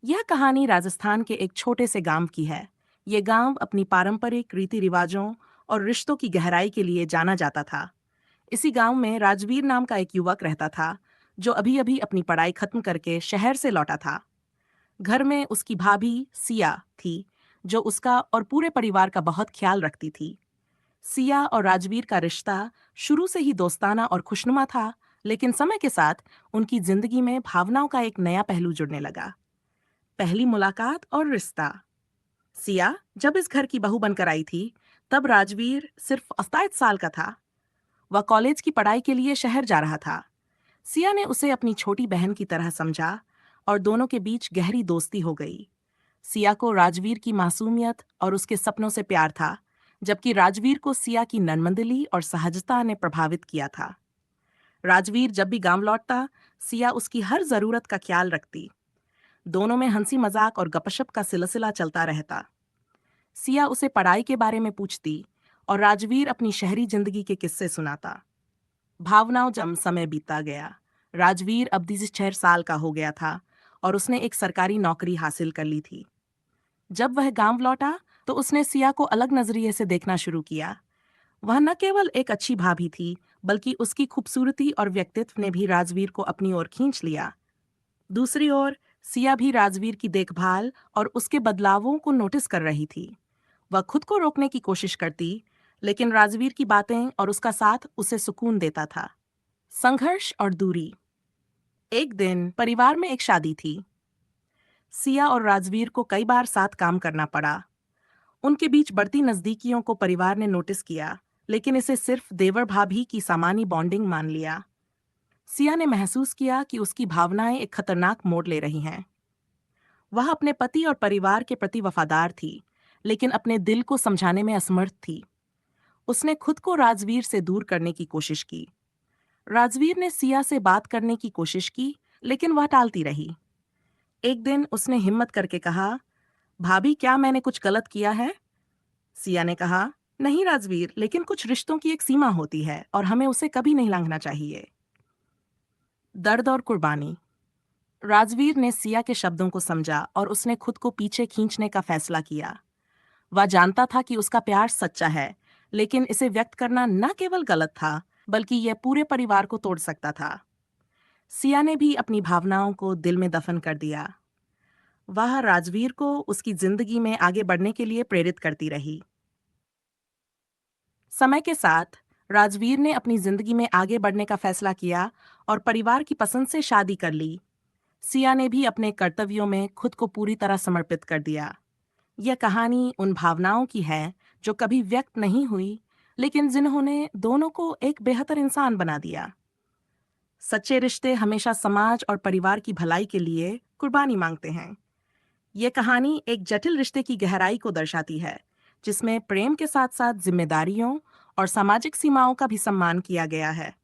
यह कहानी राजस्थान के एक छोटे से गांव की है। ये गांव अपनी पारंपरिक रीति रिवाजों और रिश्तों की गहराई के लिए जाना जाता था। इसी गांव में राजवीर नाम का एक युवक रहता था, जो अभी अभी अपनी पढ़ाई खत्म करके शहर से लौटा था। घर में उसकी भाभी सिया थी, जो उसका और पूरे परिवार का बहुत ख्याल रखती थी। सिया और राजवीर का रिश्ता शुरू से ही दोस्ताना और खुशनुमा था, लेकिन समय के साथ उनकी जिंदगी में भावनाओं का एक नया पहलू जुड़ने लगा। पहली मुलाकात और रिश्ता। सिया जब इस घर की बहू बनकर आई थी, तब राजवीर सिर्फ 27 साल का था। वह कॉलेज की पढ़ाई के लिए शहर जा रहा था। सिया ने उसे अपनी छोटी बहन की तरह समझा और दोनों के बीच गहरी दोस्ती हो गई। सिया को राजवीर की मासूमियत और उसके सपनों से प्यार था, जबकि राजवीर को सिया की नर्मदली और सहजता ने प्रभावित किया था। राजवीर जब भी गांव लौटता, सिया उसकी हर जरूरत का ख्याल रखती। दोनों में हंसी मजाक और गपशप का सिलसिला चलता रहता। सिया उसे पढ़ाई के बारे में पूछती और राजवीर अपनी शहरी जिंदगी के किस्से सुनाता। भावनाओं जम समय बीतता गया। राजवीर अब 6 साल का हो गया था और उसने एक सरकारी नौकरी हासिल कर ली थी। जब वह गांव लौटा, तो उसने सिया को अलग नजरिए से देखना शुरू किया। वह न केवल एक अच्छी भाभी थी, बल्कि उसकी खूबसूरती और व्यक्तित्व ने भी राजवीर को अपनी ओर खींच लिया। दूसरी ओर सिया भी राजवीर की देखभाल और उसके बदलावों को नोटिस कर रही थी। वह खुद को रोकने की कोशिश करती, लेकिन राजवीर की बातें और उसका साथ उसे सुकून देता था। संघर्ष और दूरी। एक दिन परिवार में एक शादी थी। सिया और राजवीर को कई बार साथ काम करना पड़ा। उनके बीच बढ़ती नजदीकियों को परिवार ने नोटिस किया, लेकिन इसे सिर्फ देवर भाभी की सामान्य बॉन्डिंग मान लिया। सिया ने महसूस किया कि उसकी भावनाएं एक खतरनाक मोड़ ले रही हैं। वह अपने पति और परिवार के प्रति वफादार थी, लेकिन अपने दिल को समझाने में असमर्थ थी। उसने खुद को राजवीर से दूर करने की कोशिश की। राजवीर ने सिया से बात करने की कोशिश की, लेकिन वह टालती रही। एक दिन उसने हिम्मत करके कहा, भाभी क्या मैंने कुछ गलत किया है? सिया ने कहा, नहीं राजवीर, लेकिन कुछ रिश्तों की एक सीमा होती है और हमें उसे कभी नहीं लांघना चाहिए। दर्द और कुर्बानी। राजवीर ने सिया के शब्दों को समझा और उसने खुद को पीछे खींचने का फैसला किया। वह जानता था कि उसका प्यार सच्चा है, लेकिन इसे व्यक्त करना न केवल गलत था, बल्कि यह पूरे परिवार को तोड़ सकता था। सिया ने भी अपनी भावनाओं को दिल में दफन कर दिया। वह राजवीर को उसकी जिंदगी में आगे बढ़ने के लिए प्रेरित करती रही। समय के साथ राजवीर ने अपनी जिंदगी में आगे बढ़ने का फैसला किया और परिवार की पसंद से शादी कर ली। सिया ने भी अपने कर्तव्यों में खुद को पूरी तरह समर्पित कर दिया। यह कहानी उन भावनाओं की है जो कभी व्यक्त नहीं हुई, लेकिन जिन्होंने दोनों को एक बेहतर इंसान बना दिया। सच्चे रिश्ते हमेशा समाज और परिवार की भलाई के लिए कुर्बानी मांगते हैं। यह कहानी एक जटिल रिश्ते की गहराई को दर्शाती है, जिसमें प्रेम के साथ साथ जिम्मेदारियों और सामाजिक सीमाओं का भी सम्मान किया गया है।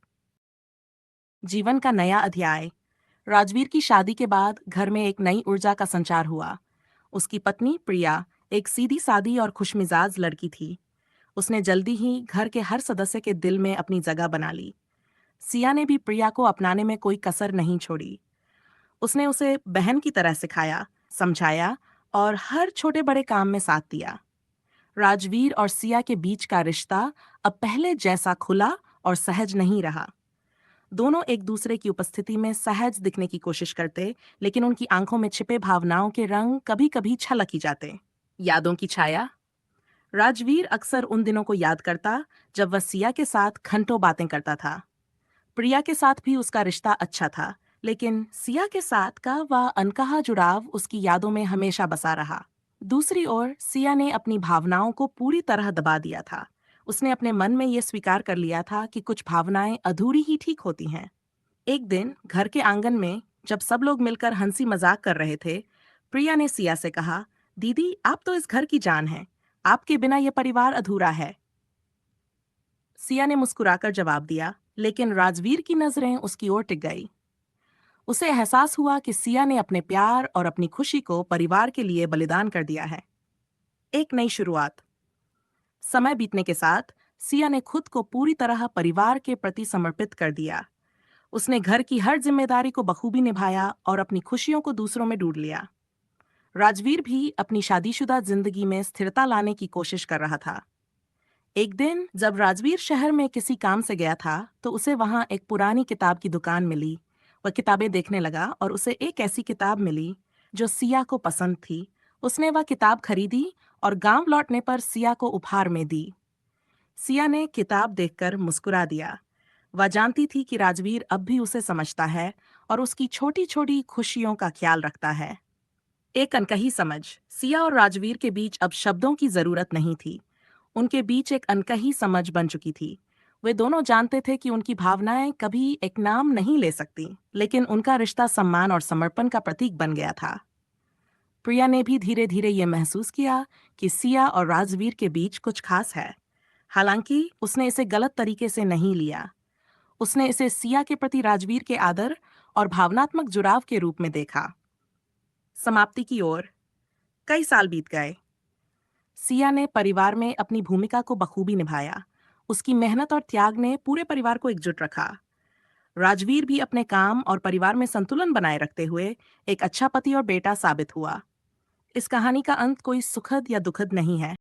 जीवन का नया अध्याय। राजवीर की शादी के बाद घर में एक नई ऊर्जा का संचार हुआ। उसकी पत्नी प्रिया एक सीधी सादी और खुशमिजाज लड़की थी। उसने जल्दी ही घर के हर सदस्य के दिल में अपनी जगह बना ली। सिया ने भी प्रिया को अपनाने में कोई कसर नहीं छोड़ी। उसने उसे बहन की तरह सिखाया, समझाया और हर छोटे बड़े काम में साथ दिया। राजवीर और सिया के बीच का रिश्ता अब पहले जैसा खुला और सहज नहीं रहा। दोनों एक दूसरे की उपस्थिति में सहज दिखने की कोशिश करते, लेकिन उनकी आंखों में छिपे भावनाओं के रंग कभी कभी छलक ही जाते। यादों की छाया। राजवीर अक्सर उन दिनों को याद करता जब वह सिया के साथ घंटों बातें करता था। प्रिया के साथ भी उसका रिश्ता अच्छा था, लेकिन सिया के साथ का वह अनकहा जुड़ाव उसकी यादों में हमेशा बसा रहा। दूसरी ओर सिया ने अपनी भावनाओं को पूरी तरह दबा दिया था। उसने अपने मन में यह स्वीकार कर लिया था कि कुछ भावनाएं अधूरी ही ठीक होती हैं। एक दिन घर के आंगन में जब सब लोग मिलकर हंसी मजाक कर रहे थे, प्रिया ने सिया से कहा, दीदी आप तो इस घर की जान हैं। आपके बिना यह परिवार अधूरा है। सिया ने मुस्कुराकर जवाब दिया, लेकिन राजवीर की नजरें उसकी ओर टिक गई। उसे एहसास हुआ कि सिया ने अपने प्यार और अपनी खुशी को परिवार के लिए बलिदान कर दिया है। एक नई शुरुआत। समय बीतने के साथ सिया ने खुद को पूरी तरह परिवार के प्रति समर्पित कर दिया। उसने घर की हर जिम्मेदारी को बखूबी निभाया और अपनी खुशियों को दूसरों में ढूंढ लिया। राजवीर भी अपनी शादीशुदा जिंदगी में स्थिरता लाने की कोशिश कर रहा था। एक दिन जब राजवीर शहर में किसी काम से गया था, तो उसे वहां एक पुरानी किताब की दुकान मिली। वह किताबें देखने लगा और उसे एक ऐसी किताब मिली जो सिया को पसंद थी। उसने वह किताब खरीदी और गांव लौटने पर सिया को उपहार में दी। सिया ने किताब देखकर मुस्कुरा दिया। वह जानती थी कि राजवीर अब भी उसे समझता है और उसकी छोटी छोटी खुशियों का ख्याल रखता है। एक अनकही समझ। सिया और राजवीर के बीच अब शब्दों की जरूरत नहीं थी। उनके बीच एक अनकही समझ बन चुकी थी। वे दोनों जानते थे कि उनकी भावनाएं कभी एक नाम नहीं ले सकती, लेकिन उनका रिश्ता सम्मान और समर्पण का प्रतीक बन गया था। प्रिया ने भी धीरे धीरे ये महसूस किया कि सिया और राजवीर के बीच कुछ खास है। हालांकि उसने इसे गलत तरीके से नहीं लिया। उसने इसे सिया के प्रति राजवीर के आदर और भावनात्मक जुड़ाव के रूप में देखा। समाप्ति की ओर। कई साल बीत गए। सिया ने परिवार में अपनी भूमिका को बखूबी निभाया। उसकी मेहनत और त्याग ने पूरे परिवार को एकजुट रखा। राजवीर भी अपने काम और परिवार में संतुलन बनाए रखते हुए एक अच्छा पति और बेटा साबित हुआ। इस कहानी का अंत कोई सुखद या दुखद नहीं है।